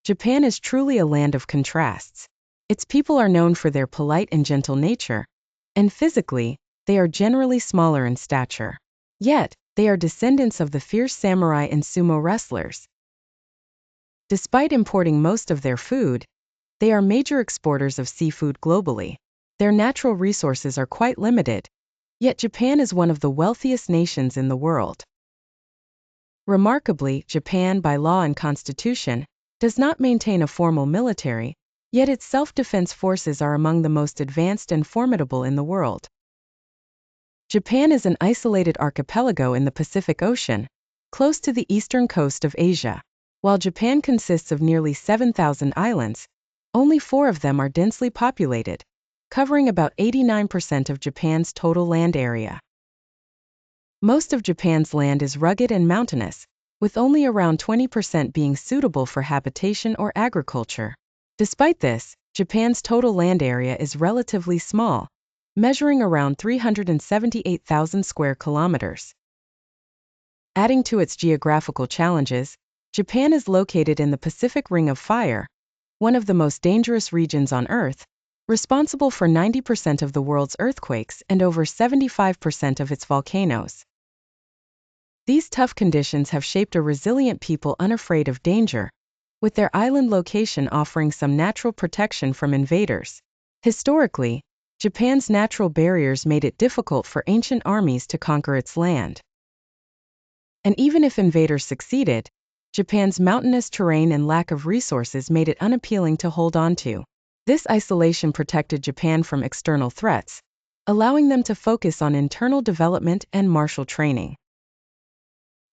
Japan is truly a land of contrasts. Its people are known for their polite and gentle nature, and physically, they are generally smaller in stature. Yet, they are descendants of the fierce samurai and sumo wrestlers. Despite importing most of their food, they are major exporters of seafood globally. Their natural resources are quite limited, yet Japan is one of the wealthiest nations in the world. Remarkably, Japan, by law and constitution, does not maintain a formal military, yet its self-defense forces are among the most advanced and formidable in the world. Japan is an isolated archipelago in the Pacific Ocean, close to the eastern coast of Asia. While Japan consists of nearly 7,000 islands, only 4 of them are densely populated, covering about 89% of Japan's total land area. Most of Japan's land is rugged and mountainous, with only around 20% being suitable for habitation or agriculture. Despite this, Japan's total land area is relatively small, measuring around 378,000 square kilometers. Adding to its geographical challenges, Japan is located in the Pacific Ring of Fire, one of the most dangerous regions on Earth, responsible for 90% of the world's earthquakes and over 75% of its volcanoes. These tough conditions have shaped a resilient people unafraid of danger, with their island location offering some natural protection from invaders. Historically, Japan's natural barriers made it difficult for ancient armies to conquer its land. And even if invaders succeeded, Japan's mountainous terrain and lack of resources made it unappealing to hold on to. This isolation protected Japan from external threats, allowing them to focus on internal development and martial training.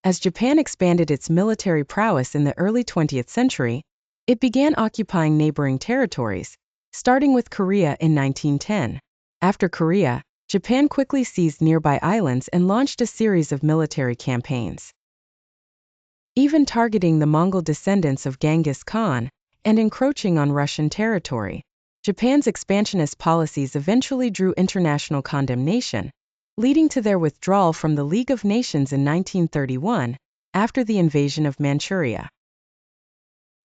As Japan expanded its military prowess in the early 20th century, it began occupying neighboring territories, starting with Korea in 1910. After Korea, Japan quickly seized nearby islands and launched a series of military campaigns. Even targeting the Mongol descendants of Genghis Khan and encroaching on Russian territory. Japan's expansionist policies eventually drew international condemnation, leading to their withdrawal from the League of Nations in 1931, after the invasion of Manchuria.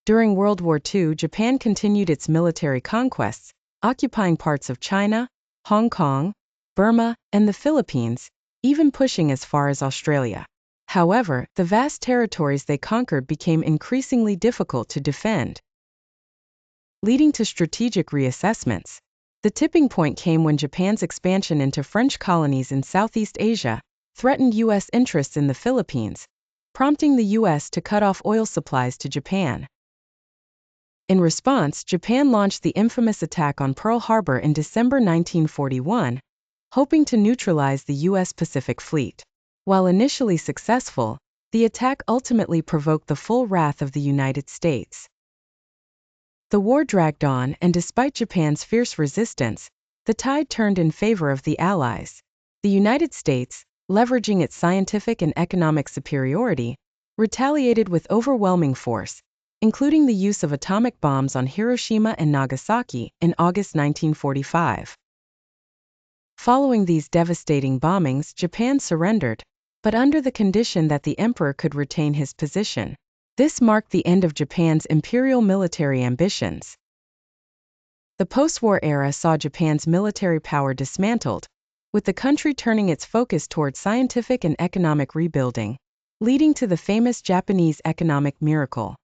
During World War II, Japan continued its military conquests, occupying parts of China, Hong Kong, Burma, and the Philippines, even pushing as far as Australia. However, the vast territories they conquered became increasingly difficult to defend, leading to strategic reassessments. The tipping point came when Japan's expansion into French colonies in Southeast Asia threatened U.S. interests in the Philippines, prompting the U.S. to cut off oil supplies to Japan. In response, Japan launched the infamous attack on Pearl Harbor in December 1941, hoping to neutralize the U.S. Pacific Fleet. While initially successful, the attack ultimately provoked the full wrath of the United States. The war dragged on, and despite Japan's fierce resistance, the tide turned in favor of the Allies. The United States, leveraging its scientific and economic superiority, retaliated with overwhelming force, including the use of atomic bombs on Hiroshima and Nagasaki in August 1945. Following these devastating bombings, Japan surrendered, but under the condition that the emperor could retain his position. This marked the end of Japan's imperial military ambitions. The post-war era saw Japan's military power dismantled, with the country turning its focus toward scientific and economic rebuilding, leading to the famous Japanese economic miracle.